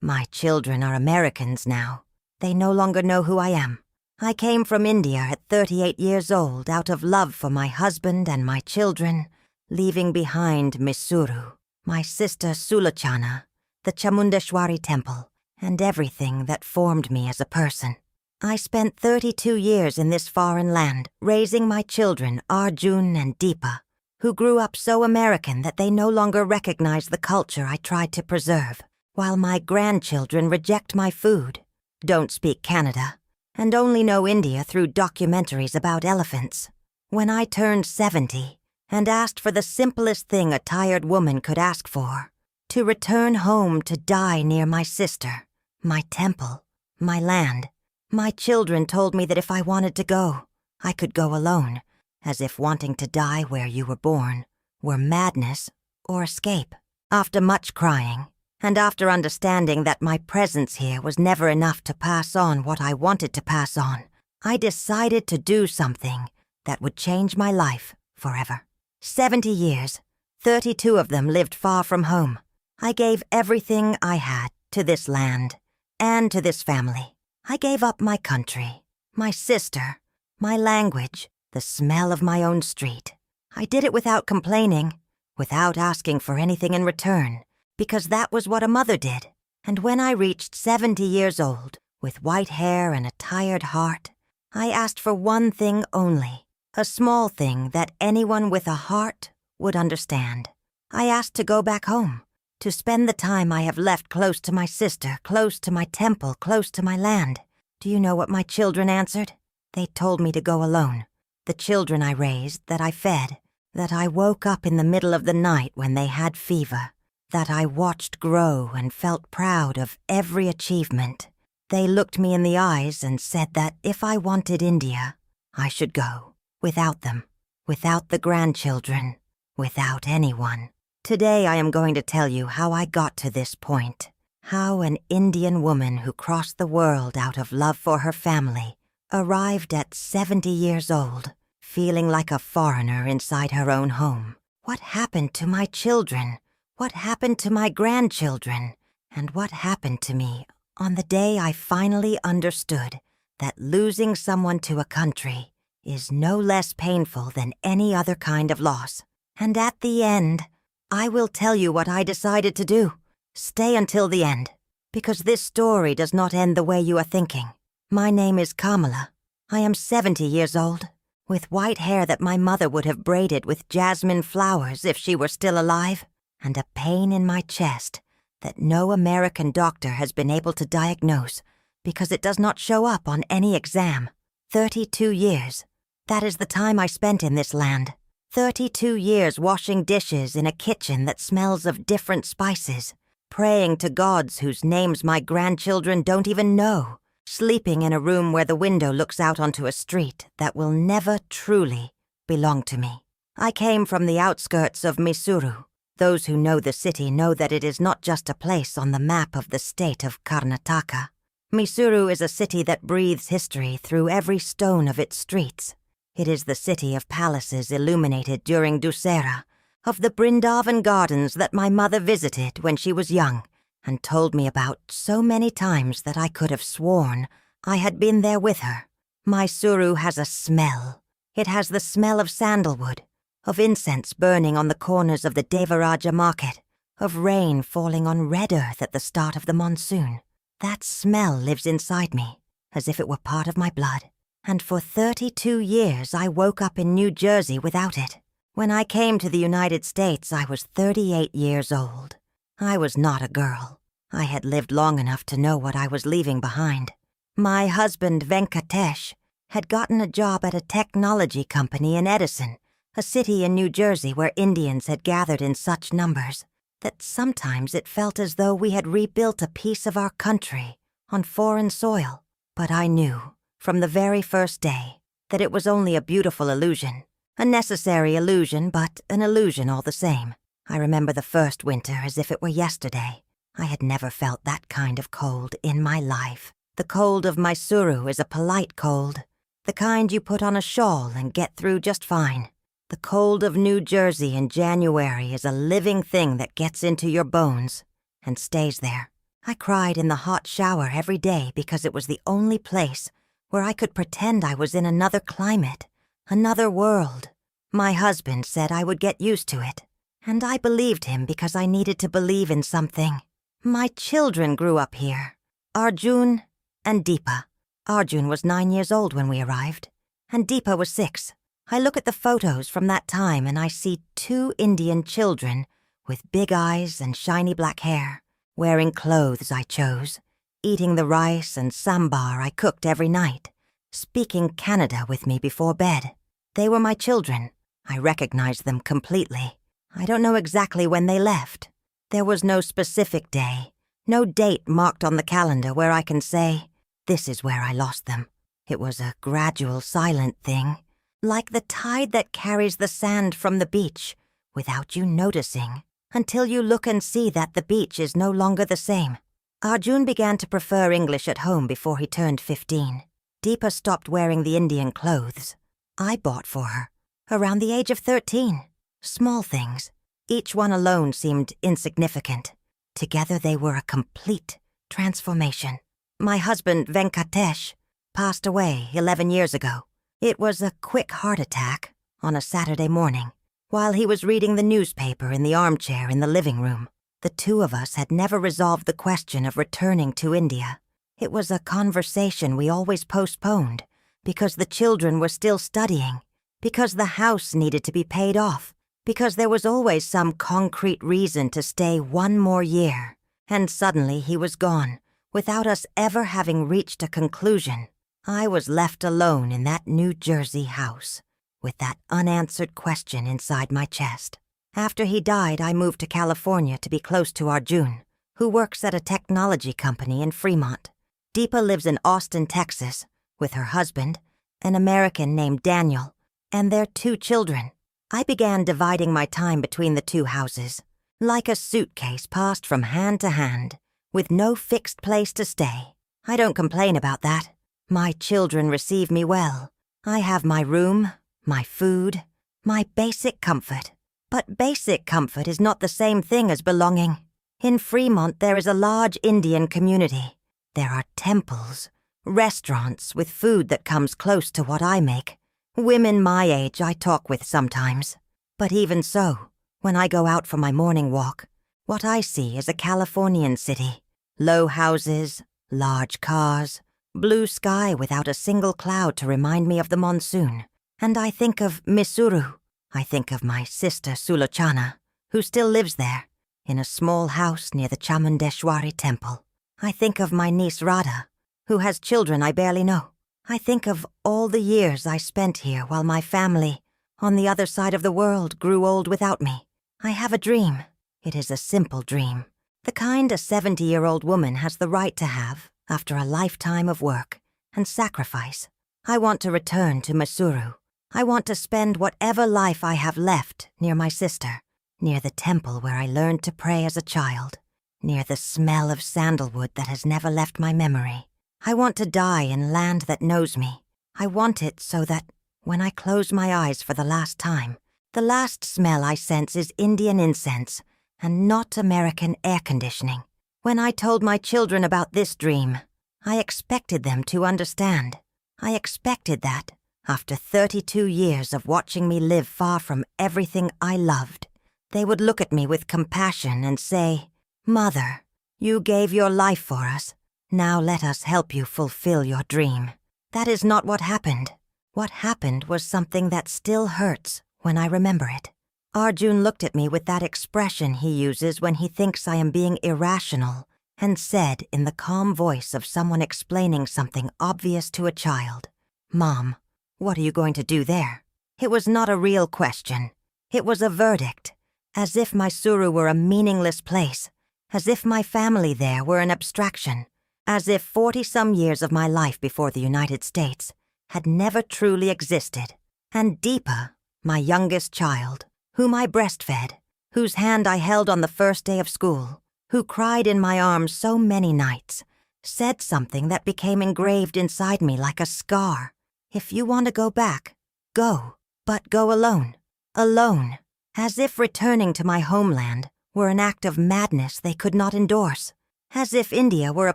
My children are Americans now. They no longer know who I am. I came from India at 38 years old out of love for my husband and my children, leaving behind Mysuru, my sister Sulochana, the Chamundeshwari temple, and everything that formed me as a person. I spent 32 years in this foreign land, raising my children Arjun and Deepa, who grew up so American that they no longer recognize the culture I tried to preserve, while my grandchildren reject my food, don't speak Kannada, and only know India through documentaries about elephants. When I turned 70 and asked for the simplest thing a tired woman could ask for, to return home to die near my sister, my temple, my land, my children told me that if I wanted to go, I could go alone, as if wanting to die where you were born were madness or escape. After much crying, and after understanding that my presence here was never enough to pass on what I wanted to pass on, I decided to do something that would change my life forever. 70 years, 32 of them lived far from home. I gave everything I had to this land and to this family. I gave up my country, my sister, my language, the smell of my own street. I did it without complaining, without asking for anything in return, because that was what a mother did. And when I reached 70 years old, with white hair and a tired heart, I asked for one thing only, a small thing that anyone with a heart would understand. I asked to go back home, to spend the time I have left close to my sister, close to my temple, close to my land. Do you know what my children answered? They told me to go alone. The children I raised, that I fed, that I woke up in the middle of the night when they had fever, that I watched grow and felt proud of every achievement. They looked me in the eyes and said that if I wanted India, I should go, without them, without the grandchildren, without anyone. Today I am going to tell you how I got to this point, how an Indian woman who crossed the world out of love for her family arrived at 70 years old, feeling like a foreigner inside her own home. What happened to my children? What happened to my grandchildren? And what happened to me on the day I finally understood that losing someone to a country is no less painful than any other kind of loss? And at the end, I will tell you what I decided to do. Stay until the end, because this story does not end the way you are thinking. My name is Kamala. I am 70 years old, with white hair that my mother would have braided with jasmine flowers if she were still alive, and a pain in my chest that no American doctor has been able to diagnose because it does not show up on any exam. 32 years. That is the time I spent in this land. 32 years washing dishes in a kitchen that smells of different spices, praying to gods whose names my grandchildren don't even know, sleeping in a room where the window looks out onto a street that will never truly belong to me. I came from the outskirts of Mysuru. Those who know the city know that it is not just a place on the map of the state of Karnataka. Mysuru is a city that breathes history through every stone of its streets. It is the city of palaces illuminated during Dussehra, of the Brindavan gardens that my mother visited when she was young and told me about so many times that I could have sworn I had been there with her. Mysuru has a smell. It has the smell of sandalwood, of incense burning on the corners of the Devaraja market, of rain falling on red earth at the start of the monsoon. That smell lives inside me, as if it were part of my blood. And for 32 years I woke up in New Jersey without it. When I came to the United States, I was 38 years old. I was not a girl. I had lived long enough to know what I was leaving behind. My husband, Venkatesh, had gotten a job at a technology company in Edison, a city in New Jersey where Indians had gathered in such numbers that sometimes it felt as though we had rebuilt a piece of our country on foreign soil. But I knew, from the very first day, that it was only a beautiful illusion, a necessary illusion, but an illusion all the same. I remember the first winter as if it were yesterday. I had never felt that kind of cold in my life. The cold of Mysuru is a polite cold, the kind you put on a shawl and get through just fine. The cold of New Jersey in January is a living thing that gets into your bones and stays there. I cried in the hot shower every day because it was the only place where I could pretend I was in another climate, another world. My husband said I would get used to it, and I believed him because I needed to believe in something. My children grew up here, Arjun and Deepa. Arjun was 9 years old when we arrived, and Deepa was 6. I look at the photos from that time and I see 2 Indian children with big eyes and shiny black hair, wearing clothes I chose, eating the rice and sambar I cooked every night, speaking Kannada with me before bed. They were my children. I recognized them completely. I don't know exactly when they left. There was no specific day, no date marked on the calendar where I can say, this is where I lost them. It was a gradual, silent thing, like the tide that carries the sand from the beach without you noticing, until you look and see that the beach is no longer the same. Arjun began to prefer English at home before he turned 15. Deepa stopped wearing the Indian clothes I bought for her around the age of 13. Small things. Each one alone seemed insignificant. Together they were a complete transformation. My husband, Venkatesh, passed away 11 years ago. It was a quick heart attack on a Saturday morning, while he was reading the newspaper in the armchair in the living room. The 2 of us had never resolved the question of returning to India. It was a conversation we always postponed because the children were still studying, because the house needed to be paid off, because there was always some concrete reason to stay 1 more year. And suddenly he was gone, without us ever having reached a conclusion. I was left alone in that New Jersey house, with that unanswered question inside my chest. After he died, I moved to California to be close to Arjun, who works at a technology company in Fremont. Deepa lives in Austin, Texas, with her husband, an American named Daniel, and their 2 children. I began dividing my time between the 2 houses, like a suitcase passed from hand to hand, with no fixed place to stay. I don't complain about that. My children receive me well. I have my room, my food, my basic comfort. But basic comfort is not the same thing as belonging. In Fremont, there is a large Indian community. There are temples, restaurants with food that comes close to what I make. Women my age I talk with sometimes. But even so, when I go out for my morning walk, what I see is a Californian city. Low houses, large cars, blue sky without a single cloud to remind me of the monsoon. And I think of Mysuru. I think of my sister Sulochana, who still lives there, in a small house near the Chamundeshwari temple. I think of my niece Radha, who has children I barely know. I think of all the years I spent here while my family, on the other side of the world, grew old without me. I have a dream. It is a simple dream, the kind a 70-year-old woman has the right to have after a lifetime of work and sacrifice. I want to return to Mysuru. I want to spend whatever life I have left near my sister, near the temple where I learned to pray as a child, near the smell of sandalwood that has never left my memory. I want to die in land that knows me. I want it so that, when I close my eyes for the last time, the last smell I sense is Indian incense and not American air conditioning. When I told my children about this dream, I expected them to understand. I expected that, after 32 years of watching me live far from everything I loved, they would look at me with compassion and say, "Mother, you gave your life for us. Now let us help you fulfill your dream." That is not what happened. What happened was something that still hurts when I remember it. Arjun looked at me with that expression he uses when he thinks I am being irrational and said in the calm voice of someone explaining something obvious to a child, "Mom, what are you going to do there?" It was not a real question. It was a verdict, as if Mysuru were a meaningless place, as if my family there were an abstraction, as if 40-some years of my life before the United States had never truly existed. And Deepa, my youngest child, whom I breastfed, whose hand I held on the first day of school, who cried in my arms so many nights, said something that became engraved inside me like a scar. If you want to go back, go, but go alone. Alone. As if returning to my homeland were an act of madness they could not endorse. as if India were a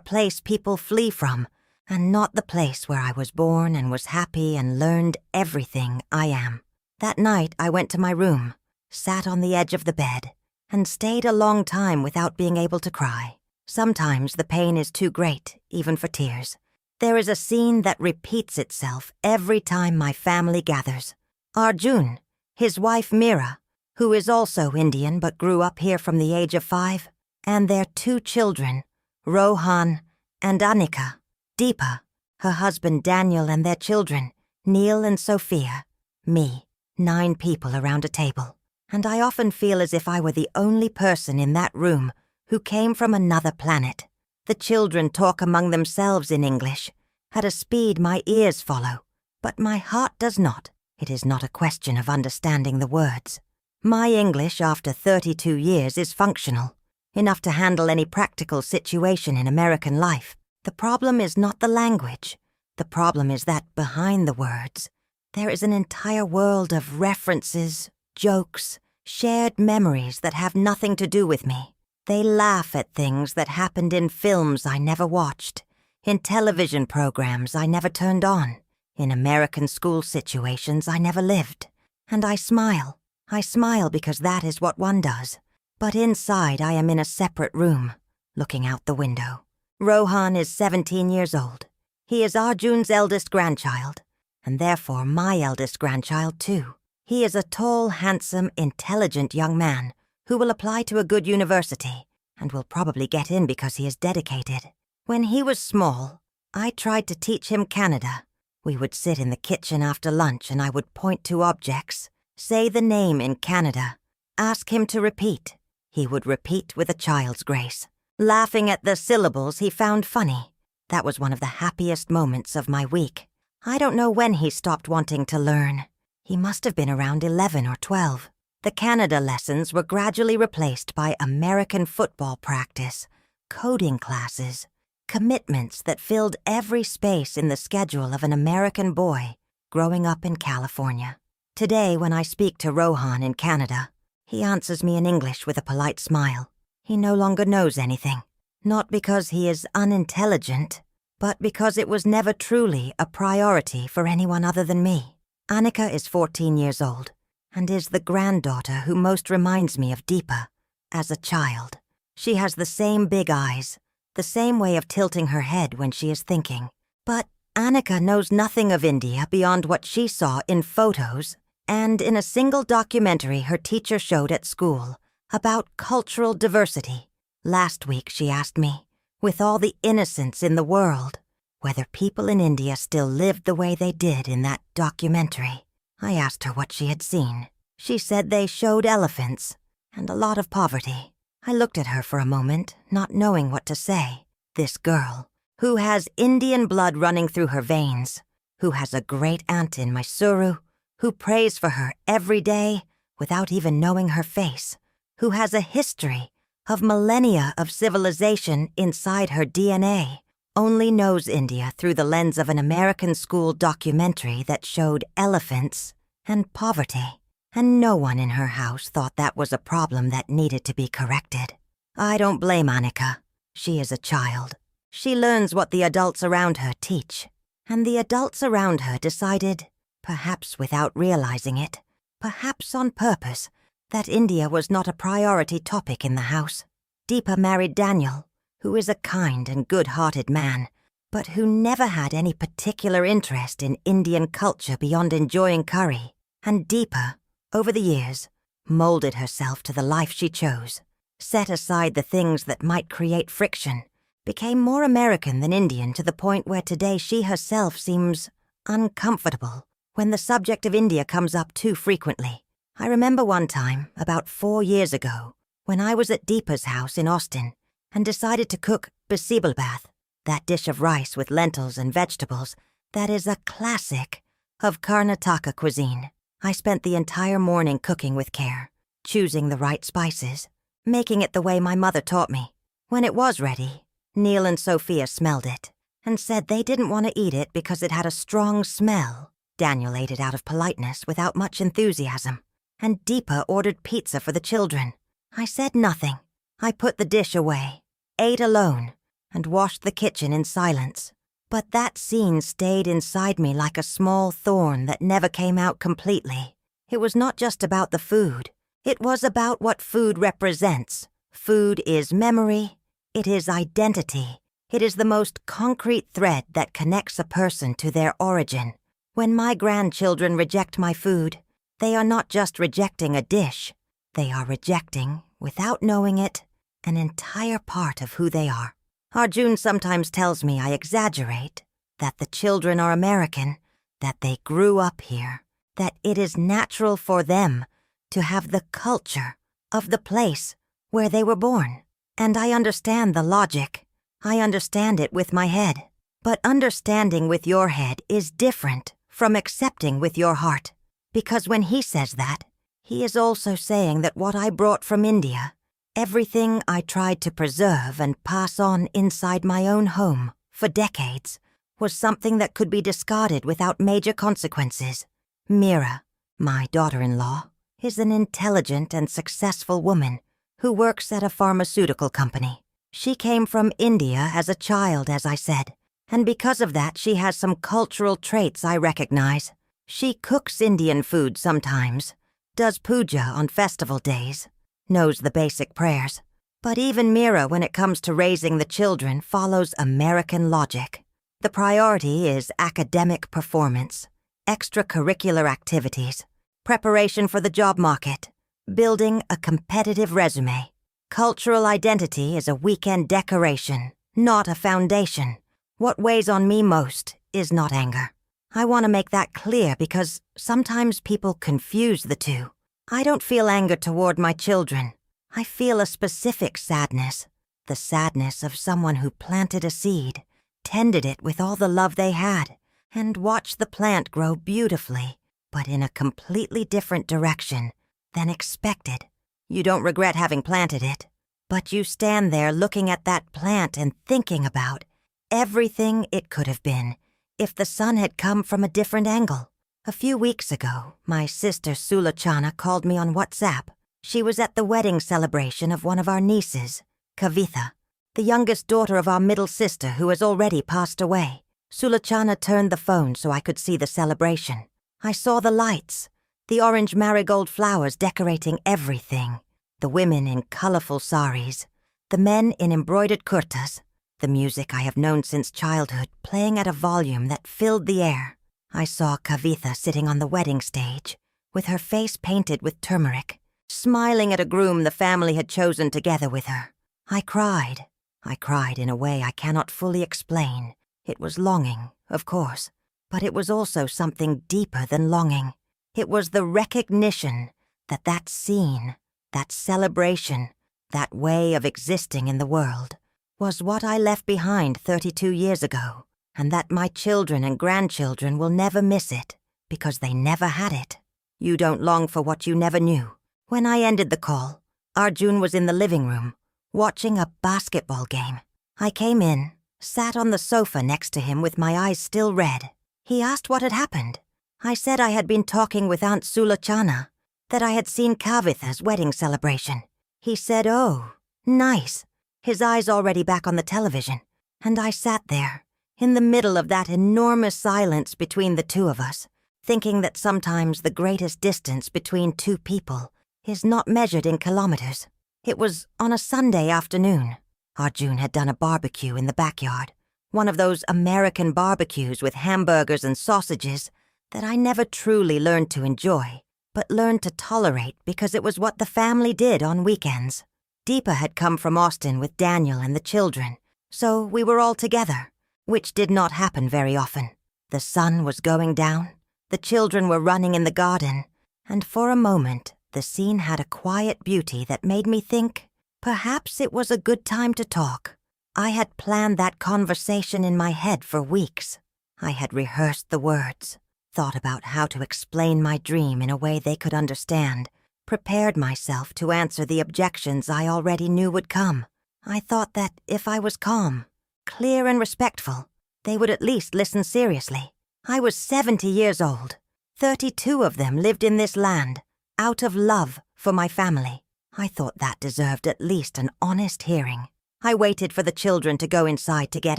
place people flee from, and not the place where I was born and was happy and learned everything I am. That night I went to my room, sat on the edge of the bed, and stayed a long time without being able to cry. Sometimes the pain is too great, even for tears. There is a scene that repeats itself every time my family gathers. Arjun, his wife Meera, who is also Indian but grew up here from the age of 5, and their 2 children, Rohan and Anika, Deepa, her husband Daniel and their children, Neil and Sophia, me, 9 people around a table. And I often feel as if I were the only person in that room who came from another planet. The children talk among themselves in English, at a speed my ears follow, but my heart does not. It is not a question of understanding the words. My English after 32 years is functional, enough to handle any practical situation in American life. The problem is not the language. The problem is that behind the words, there is an entire world of references, jokes, shared memories that have nothing to do with me. They laugh at things that happened in films I never watched, in television programs I never turned on, in American school situations I never lived. And I smile. I smile because that is what one does. But inside I am in a separate room, looking out the window. Rohan is 17 years old. He is Arjun's eldest grandchild, and therefore my eldest grandchild too. He is a tall, handsome, intelligent young man who will apply to a good university and will probably get in because he is dedicated. When he was small, I tried to teach him Kannada. We would sit in the kitchen after lunch and I would point to objects, say the name in Kannada, ask him to repeat. He would repeat with a child's grace, laughing at the syllables he found funny. That was one of the happiest moments of my week. I don't know when he stopped wanting to learn. He must have been around 11 or 12. The Kannada lessons were gradually replaced by American football practice, coding classes, commitments that filled every space in the schedule of an American boy growing up in California. Today, when I speak to Rohan in Canada, he answers me in English with a polite smile. He no longer knows anything, not because he is unintelligent, but because it was never truly a priority for anyone other than me. Anika is 14 years old and is the granddaughter who most reminds me of Deepa as a child. She has the same big eyes, the same way of tilting her head when she is thinking. But Anika knows nothing of India beyond what she saw in photos and in a single documentary her teacher showed at school about cultural diversity. Last week she asked me, with all the innocence in the world, whether people in India still lived the way they did in that documentary. I asked her what she had seen. She said they showed elephants and a lot of poverty. I looked at her for a moment, not knowing what to say. This girl, who has Indian blood running through her veins, who has a great aunt in Mysuru, who prays for her every day without even knowing her face, who has a history of millennia of civilization inside her DNA, only knows India through the lens of an American school documentary that showed elephants and poverty. And no one in her house thought that was a problem that needed to be corrected. I don't blame Anika. She is a child. She learns what the adults around her teach. And the adults around her decided, perhaps without realizing it, perhaps on purpose, that India was not a priority topic in the house. Deepa married Daniel, who is a kind and good-hearted man, but who never had any particular interest in Indian culture beyond enjoying curry. And Deepa, over the years, molded herself to the life she chose, set aside the things that might create friction, became more American than Indian to the point where today she herself seems uncomfortable when the subject of India comes up too frequently. I remember one time, about 4 years ago, when I was at Deepa's house in Austin and decided to cook bisabalbath, that dish of rice with lentils and vegetables that is a classic of Karnataka cuisine. I spent the entire morning cooking with care, choosing the right spices, making it the way my mother taught me. When it was ready, Neil and Sophia smelled it and said they didn't want to eat it because it had a strong smell. Daniel ate it out of politeness without much enthusiasm, and Deepa ordered pizza for the children. I said nothing. I put the dish away. ate alone, and washed the kitchen in silence. But that scene stayed inside me like a small thorn that never came out completely. It was not just about the food. It was about what food represents. Food is memory. It is identity. It is the most concrete thread that connects a person to their origin. When my grandchildren reject my food, they are not just rejecting a dish. They are rejecting, without knowing it, an entire part of who they are. Arjun sometimes tells me I exaggerate, that the children are American, that they grew up here, that it is natural for them to have the culture of the place where they were born. And I understand the logic. I understand it with my head. But understanding with your head is different from accepting with your heart. Because when he says that, he is also saying that what I brought from India, everything I tried to preserve and pass on inside my own home for decades, was something that could be discarded without major consequences. Meera, my daughter-in-law, is an intelligent and successful woman who works at a pharmaceutical company. She came from India as a child, as I said, and because of that she has some cultural traits I recognize. She cooks Indian food sometimes, does puja on festival days, knows the basic prayers. But even Meera, when it comes to raising the children, follows American logic. The priority is academic performance, extracurricular activities, preparation for the job market, building a competitive resume. Cultural identity is a weekend decoration, not a foundation. What weighs on me most is not anger. I want to make that clear because sometimes people confuse the two. I don't feel anger toward my children. I feel a specific sadness, the sadness of someone who planted a seed, tended it with all the love they had, and watched the plant grow beautifully, but in a completely different direction than expected. You don't regret having planted it, but you stand there looking at that plant and thinking about everything it could have been if the sun had come from a different angle. A few weeks ago, my sister Sulachana called me on WhatsApp. She was at the wedding celebration of one of our nieces, Kavitha, the youngest daughter of our middle sister who has already passed away. Sulachana turned the phone so I could see the celebration. I saw the lights, the orange marigold flowers decorating everything, the women in colorful saris, the men in embroidered kurtas, the music I have known since childhood playing at a volume that filled the air. I saw Kavitha sitting on the wedding stage, with her face painted with turmeric, smiling at a groom the family had chosen together with her. I cried. I cried in a way I cannot fully explain. It was longing, of course, but it was also something deeper than longing. It was the recognition that that scene, that celebration, that way of existing in the world, was what I left behind 32 years ago, and that my children and grandchildren will never miss it, because they never had it. You don't long for what you never knew. When I ended the call, Arjun was in the living room, watching a basketball game. I came in, sat on the sofa next to him with my eyes still red. He asked what had happened. I said I had been talking with Aunt Sulachana, that I had seen Kavitha's wedding celebration. He said, "Oh, nice," his eyes already back on the television, and I sat there, in the middle of that enormous silence between the two of us, thinking that sometimes the greatest distance between two people is not measured in kilometers. It was on a Sunday afternoon. Arjun had done a barbecue in the backyard, one of those American barbecues with hamburgers and sausages that I never truly learned to enjoy, but learned to tolerate because it was what the family did on weekends. Deepa had come from Austin with Daniel and the children, so we were all together, which did not happen very often. The sun was going down, the children were running in the garden, and for a moment the scene had a quiet beauty that made me think perhaps it was a good time to talk. I had planned that conversation in my head for weeks. I had rehearsed the words, thought about how to explain my dream in a way they could understand, prepared myself to answer the objections I already knew would come. I thought that if I was calm, clear and respectful, they would at least listen seriously. I was 70 years old. 32 of them lived in this land, out of love for my family. I thought that deserved at least an honest hearing. I waited for the children to go inside to get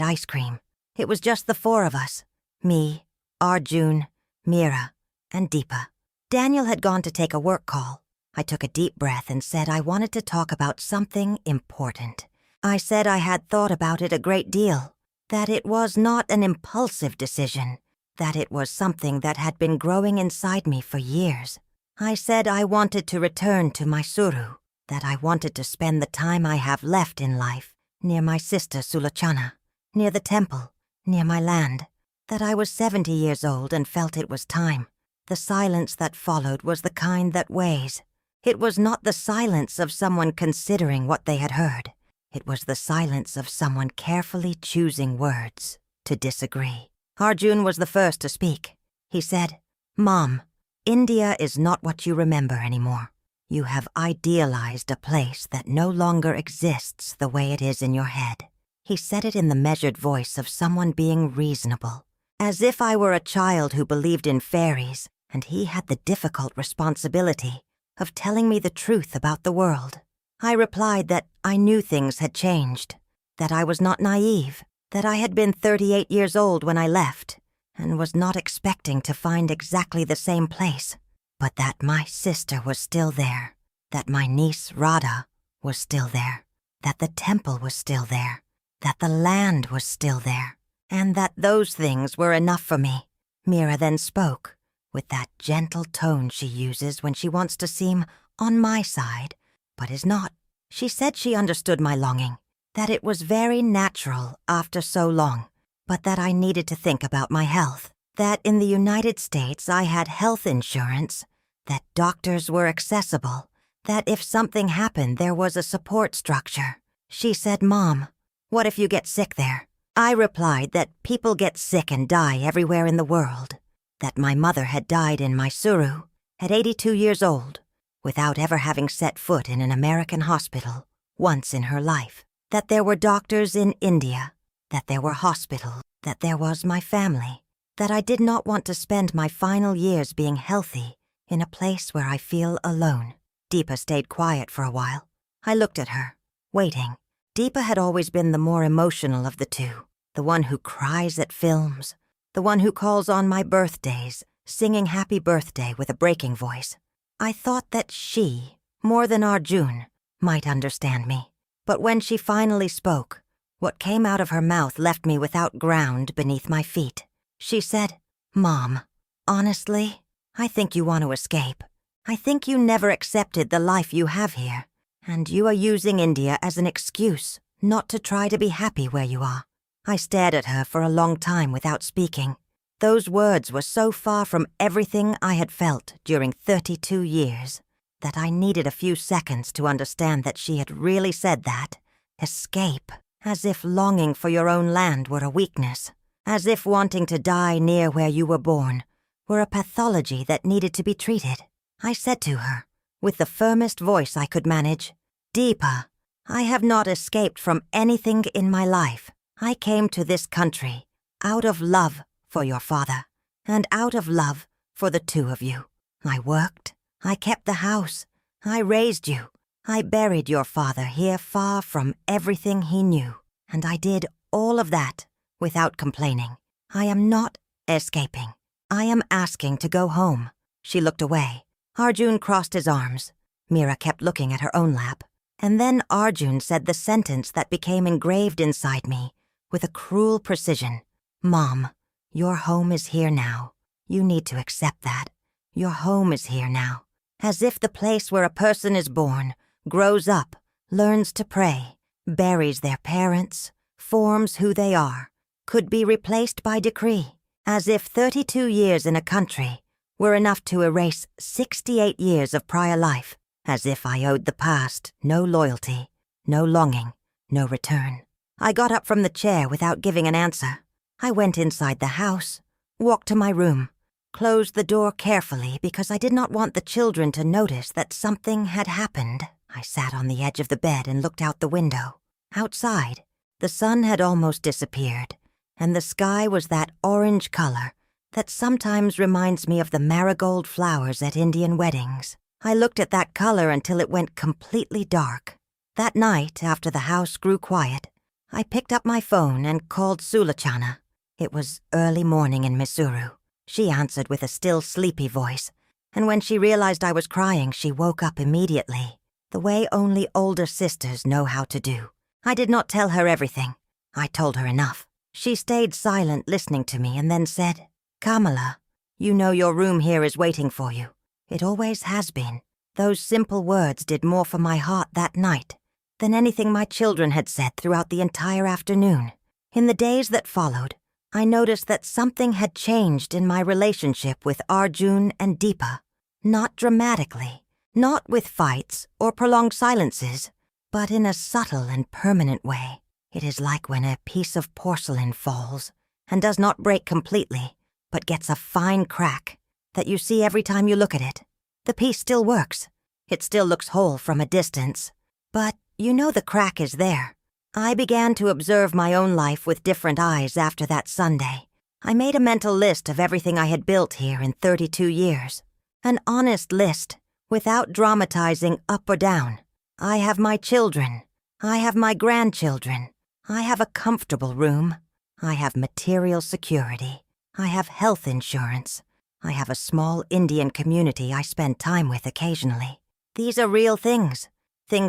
ice cream. It was just the four of us. Me, Arjun, Meera, and Deepa. Daniel had gone to take a work call. I took a deep breath and said I wanted to talk about something important. I said I had thought about it a great deal, that it was not an impulsive decision, that it was something that had been growing inside me for years. I said I wanted to return to Mysuru, that I wanted to spend the time I have left in life near my sister Sulochana, near the temple, near my land, that I was 70 years old and felt it was time. The silence that followed was the kind that weighs. It was not the silence of someone considering what they had heard. It was the silence of someone carefully choosing words to disagree. Arjun was the first to speak. He said, "Mom, India is not what you remember anymore. You have idealized a place that no longer exists the way it is in your head." He said it in the measured voice of someone being reasonable, as if I were a child who believed in fairies and he had the difficult responsibility of telling me the truth about the world. I replied that I knew things had changed, that I was not naive, that I had been 38 years old when I left and was not expecting to find exactly the same place, but that my sister was still there, that my niece Radha was still there, that the temple was still there, that the land was still there, and that those things were enough for me. Meera then spoke, with that gentle tone she uses when she wants to seem on my side, but is not. She said she understood my longing, that it was very natural after so long, but that I needed to think about my health, that in the United States I had health insurance, that doctors were accessible, that if something happened there was a support structure. She said, "Mom, what if you get sick there?" I replied that people get sick and die everywhere in the world, that my mother had died in Mysuru at 82 years old, without ever having set foot in an American hospital once in her life, that there were doctors in India, that there were hospitals, that there was my family, that I did not want to spend my final years being healthy in a place where I feel alone. Deepa stayed quiet for a while. I looked at her, waiting. Deepa had always been the more emotional of the two, the one who cries at films, the one who calls on my birthdays, singing happy birthday with a breaking voice. I thought that she, more than Arjun, might understand me. But when she finally spoke, what came out of her mouth left me without ground beneath my feet. She said, "Mom, honestly, I think you want to escape. I think you never accepted the life you have here, and you are using India as an excuse not to try to be happy where you are." I stared at her for a long time without speaking. Those words were so far from everything I had felt during 32 years that I needed a few seconds to understand that she had really said that. Escape, as if longing for your own land were a weakness, as if wanting to die near where you were born were a pathology that needed to be treated. I said to her, with the firmest voice I could manage, "Deepa, I have not escaped from anything in my life. I came to this country out of love for your father, and out of love for the two of you. I worked, I kept the house, I raised you, I buried your father here far from everything he knew, and I did all of that without complaining. I am not escaping. I am asking to go home." She looked away. Arjun crossed his arms. Meera kept looking at her own lap, and then Arjun said the sentence that became engraved inside me with a cruel precision. "Mom, your home is here now. You need to accept that. Your home is here now." As if the place where a person is born, grows up, learns to pray, buries their parents, forms who they are, could be replaced by decree. As if 32 years in a country were enough to erase 68 years of prior life. As if I owed the past no loyalty, no longing, no return. I got up from the chair without giving an answer. I went inside the house, walked to my room, closed the door carefully because I did not want the children to notice that something had happened. I sat on the edge of the bed and looked out the window. Outside, the sun had almost disappeared, and the sky was that orange color that sometimes reminds me of the marigold flowers at Indian weddings. I looked at that color until it went completely dark. That night, after the house grew quiet, I picked up my phone and called Sulachana. It was early morning in Mysuru. She answered with a still sleepy voice, and when she realized I was crying, she woke up immediately, the way only older sisters know how to do. I did not tell her everything. I told her enough. She stayed silent, listening to me, and then said, "Kamala, you know your room here is waiting for you. It always has been." Those simple words did more for my heart that night than anything my children had said throughout the entire afternoon. In the days that followed, I noticed that something had changed in my relationship with Arjun and Deepa. Not dramatically, not with fights or prolonged silences, but in a subtle and permanent way. It is like when a piece of porcelain falls and does not break completely, but gets a fine crack that you see every time you look at it. The piece still works. It still looks whole from a distance, but you know the crack is there. I began to observe my own life with different eyes after that Sunday. I made a mental list of everything I had built here in 32 years. An honest list, without dramatizing up or down. I have my children. I have my grandchildren. I have a comfortable room. I have material security. I have health insurance. I have a small Indian community I spend time with occasionally. These are real things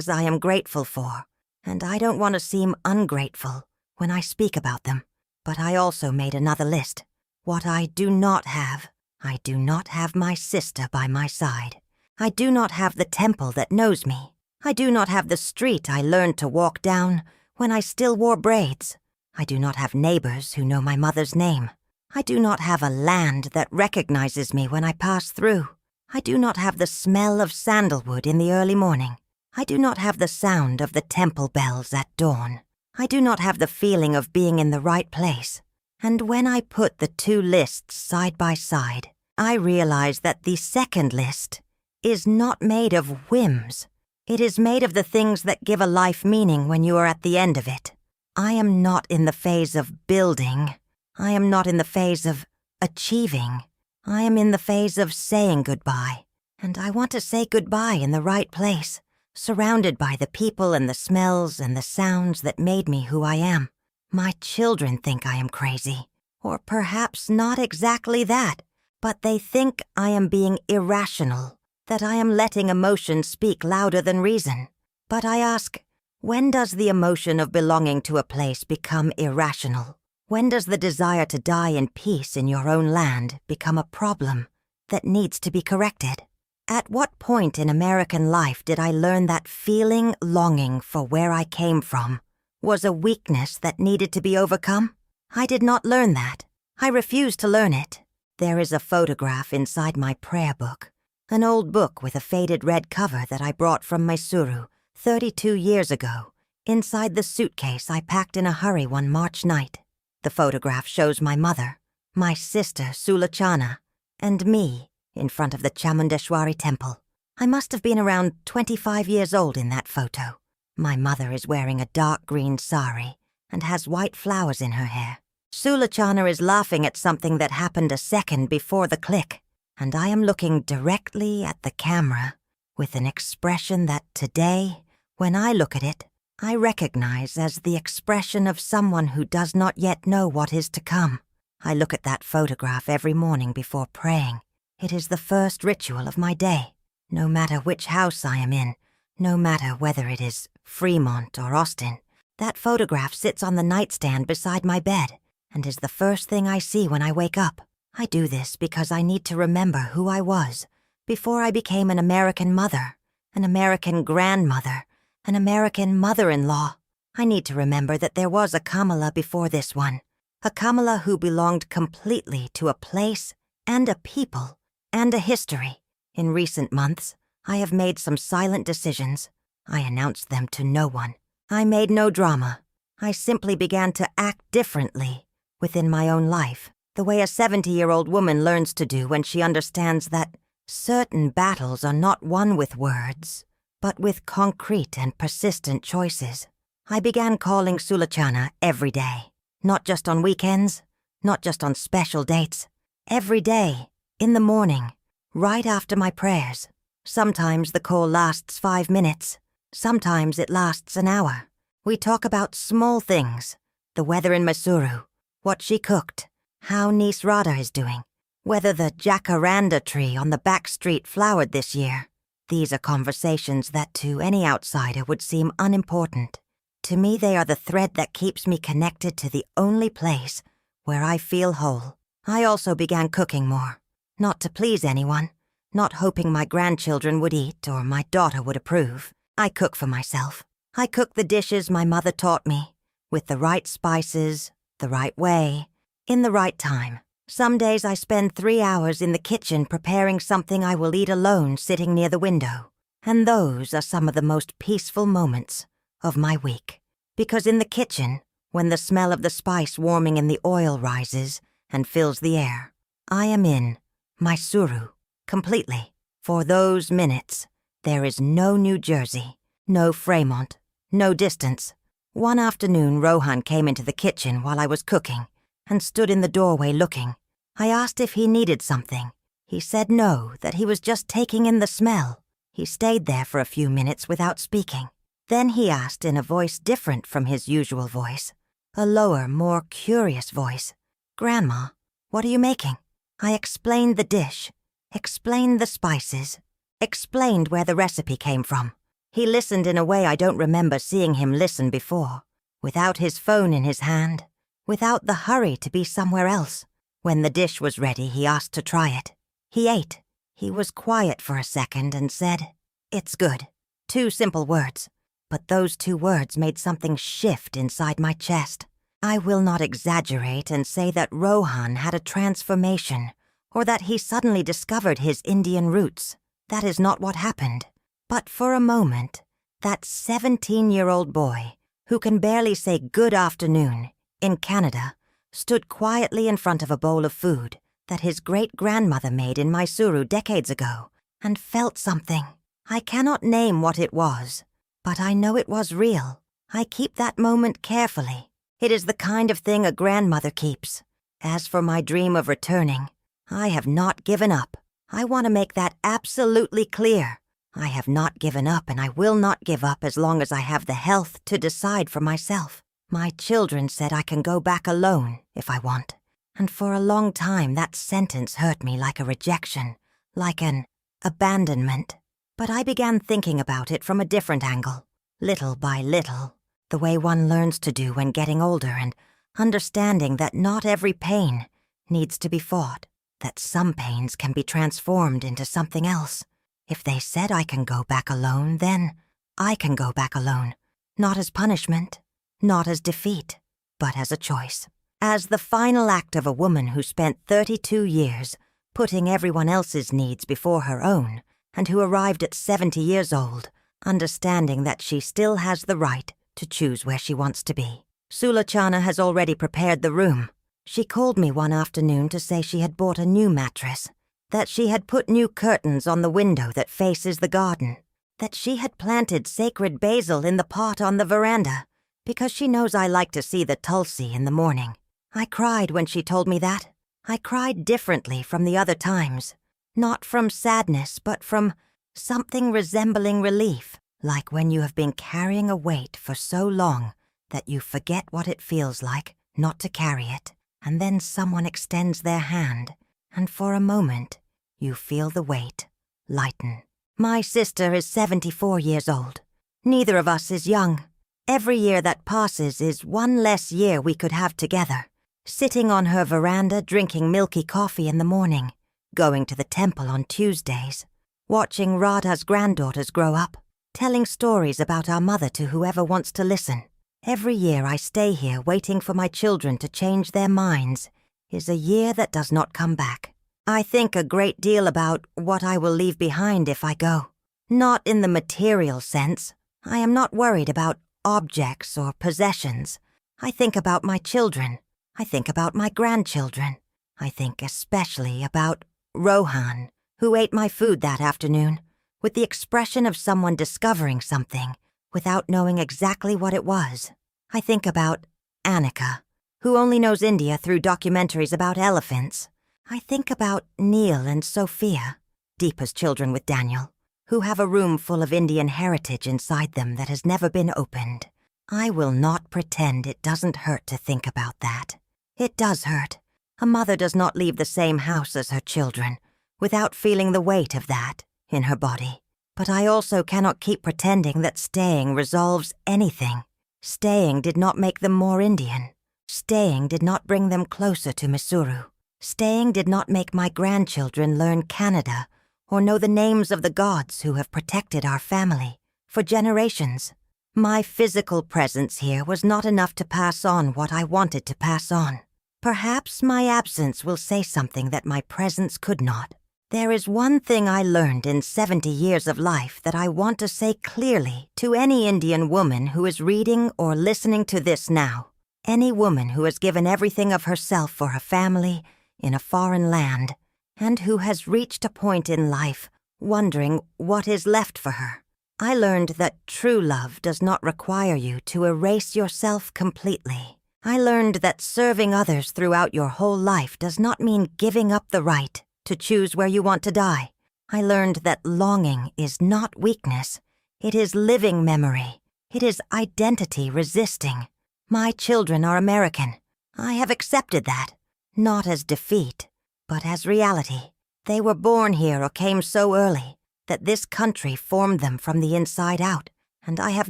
I am grateful for, and I don't want to seem ungrateful when I speak about them. But I also made another list. What I do not have. I do not have my sister by my side. I do not have the temple that knows me. I do not have the street I learned to walk down when I still wore braids. I do not have neighbors who know my mother's name. I do not have a land that recognizes me when I pass through. I do not have the smell of sandalwood in the early morning. I do not have the sound of the temple bells at dawn. I do not have the feeling of being in the right place. And when I put the two lists side by side, I realized that the second list is not made of whims. It is made of the things that give a life meaning when you are at the end of it. I am not in the phase of building. I am not in the phase of achieving. I am in the phase of saying goodbye. And I want to say goodbye in the right place, surrounded by the people and the smells and the sounds that made me who I am. My children think I am crazy, or perhaps not exactly that, but they think I am being irrational, that I am letting emotion speak louder than reason. But I ask, when does the emotion of belonging to a place become irrational? When does the desire to die in peace in your own land become a problem that needs to be corrected? At what point in American life did I learn that feeling longing for where I came from was a weakness that needed to be overcome? I did not learn that. I refused to learn it. There is a photograph inside my prayer book, an old book with a faded red cover that I brought from Mysuru 32 years ago, inside the suitcase I packed in a hurry one March night. The photograph shows my mother, my sister Sulachana, and me in front of the Chamundeshwari temple. I must have been around 25 years old in that photo. My mother is wearing a dark green sari and has white flowers in her hair. Sulachana is laughing at something that happened a second before the click, and I am looking directly at the camera with an expression that today, when I look at it, I recognize as the expression of someone who does not yet know what is to come. I look at that photograph every morning before praying. It is the first ritual of my day. No matter which house I am in, no matter whether it is Fremont or Austin, that photograph sits on the nightstand beside my bed and is the first thing I see when I wake up. I do this because I need to remember who I was before I became an American mother, an American grandmother, an American mother-in-law. I need to remember that there was a Kamala before this one, a Kamala who belonged completely to a place and a people and a history. In recent months, I have made some silent decisions. I announced them to no one. I made no drama. I simply began to act differently within my own life, the way a 70-year-old woman learns to do when she understands that certain battles are not won with words, but with concrete and persistent choices. I began calling Sulachana every day, not just on weekends, not just on special dates, every day, in the morning, right after my prayers. Sometimes the call lasts 5 minutes. Sometimes it lasts an hour. We talk about small things, the weather in Mysuru, what she cooked, how niece Radha is doing, whether the jacaranda tree on the back street flowered this year. These are conversations that to any outsider would seem unimportant. To me, they are the thread that keeps me connected to the only place where I feel whole. I also began cooking more, not to please anyone, not hoping my grandchildren would eat or my daughter would approve. I cook for myself. I cook the dishes my mother taught me, with the right spices, the right way, in the right time. Some days I spend 3 hours in the kitchen preparing something I will eat alone sitting near the window. And those are some of the most peaceful moments of my week. Because in the kitchen, when the smell of the spice warming in the oil rises and fills the air, I am in Mysuru, completely. For those minutes, there is no New Jersey, no Fremont, no distance. One afternoon, Rohan came into the kitchen while I was cooking and stood in the doorway looking. I asked if he needed something. He said no, that he was just taking in the smell. He stayed there for a few minutes without speaking. Then he asked in a voice different from his usual voice, a lower, more curious voice, "Grandma, what are you making?" I explained the dish, explained the spices, explained where the recipe came from. He listened in a way I don't remember seeing him listen before, without his phone in his hand, without the hurry to be somewhere else. When the dish was ready, he asked to try it. He ate. He was quiet for a second and said, "It's good." 2 simple words, but those 2 words made something shift inside my chest. I will not exaggerate and say that Rohan had a transformation, or that he suddenly discovered his Indian roots. That is not what happened. But for a moment, that 17-year-old boy, who can barely say good afternoon, in Canada, stood quietly in front of a bowl of food that his great-grandmother made in Mysuru decades ago, and felt something. I cannot name what it was, but I know it was real. I keep that moment carefully. It is the kind of thing a grandmother keeps. As for my dream of returning, I have not given up. I want to make that absolutely clear. I have not given up, and I will not give up as long as I have the health to decide for myself. My children said I can go back alone if I want, and for a long time that sentence hurt me like a rejection, like an abandonment. But I began thinking about it from a different angle, little by little, the way one learns to do when getting older, and understanding that not every pain needs to be fought, that some pains can be transformed into something else. If they said I can go back alone, then I can go back alone, not as punishment, not as defeat, but as a choice. As the final act of a woman who spent 32 years putting everyone else's needs before her own, and who arrived at 70 years old, understanding that she still has the right to choose where she wants to be. Sulachana has already prepared the room. She called me one afternoon to say she had bought a new mattress, that she had put new curtains on the window that faces the garden, that she had planted sacred basil in the pot on the veranda, because she knows I like to see the tulsi in the morning. I cried when she told me that. I cried differently from the other times, not from sadness, but from something resembling relief, like when you have been carrying a weight for so long that you forget what it feels like not to carry it, and then someone extends their hand, and for a moment you feel the weight lighten. My sister is 74 years old. Neither of us is young. Every year that passes is one less year we could have together, sitting on her veranda drinking milky coffee in the morning, going to the temple on Tuesdays, watching Radha's granddaughters grow up, telling stories about our mother to whoever wants to listen. Every year I stay here waiting for my children to change their minds is a year that does not come back. I think a great deal about what I will leave behind if I go. Not in the material sense. I am not worried about objects or possessions. I think about my children. I think about my grandchildren. I think especially about Rohan, who ate my food that afternoon, with the expression of someone discovering something without knowing exactly what it was. I think about Annika, who only knows India through documentaries about elephants. I think about Neil and Sophia, Deepa's children with Daniel, who have a room full of Indian heritage inside them that has never been opened. I will not pretend it doesn't hurt to think about that. It does hurt. A mother does not leave the same house as her children without feeling the weight of that in her body. But I also cannot keep pretending that staying resolves anything. Staying did not make them more Indian. Staying did not bring them closer to Mysuru. Staying did not make my grandchildren learn Kannada or know the names of the gods who have protected our family for generations. My physical presence here was not enough to pass on what I wanted to pass on. Perhaps my absence will say something that my presence could not. There is one thing I learned in 70 years of life that I want to say clearly to any Indian woman who is reading or listening to this now. Any woman who has given everything of herself for her family in a foreign land, and who has reached a point in life wondering what is left for her. I learned that true love does not require you to erase yourself completely. I learned that serving others throughout your whole life does not mean giving up the right to choose where you want to die. I learned that longing is not weakness. It is living memory. It is identity resisting. My children are American. I have accepted that, not as defeat, but as reality. They were born here or came so early that this country formed them from the inside out, and I have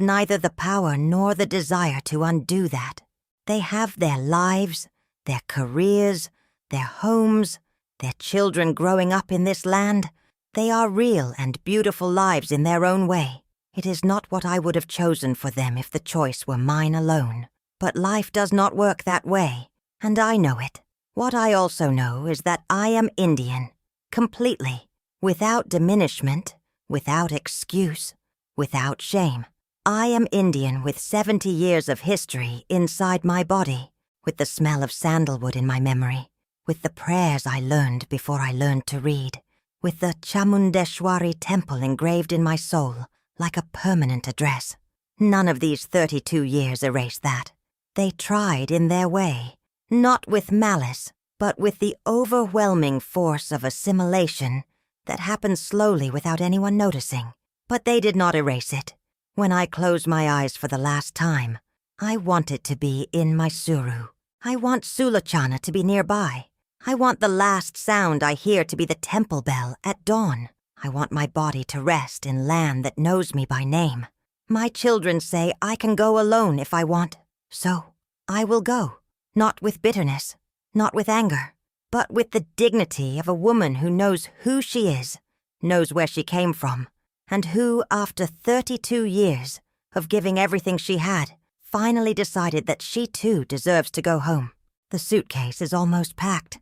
neither the power nor the desire to undo that. They have their lives, their careers, their homes, their children growing up in this land. They are real and beautiful lives in their own way. It is not what I would have chosen for them if the choice were mine alone. But life does not work that way, and I know it. What I also know is that I am Indian, completely, without diminishment, without excuse, without shame. I am Indian with 70 years of history inside my body, with the smell of sandalwood in my memory, with the prayers I learned before I learned to read, with the Chamundeshwari temple engraved in my soul like a permanent address. None of these 32 years erase that. They tried in their way, not with malice, but with the overwhelming force of assimilation that happens slowly without anyone noticing. But they did not erase it. When I close my eyes for the last time, I want it to be in Mysuru. I want Sulachana to be nearby. I want the last sound I hear to be the temple bell at dawn. I want my body to rest in land that knows me by name. My children say I can go alone if I want. So, I will go, not with bitterness, not with anger, but with the dignity of a woman who knows who she is, knows where she came from, and who, after 32 years of giving everything she had, finally decided that she too deserves to go home. The suitcase is almost packed.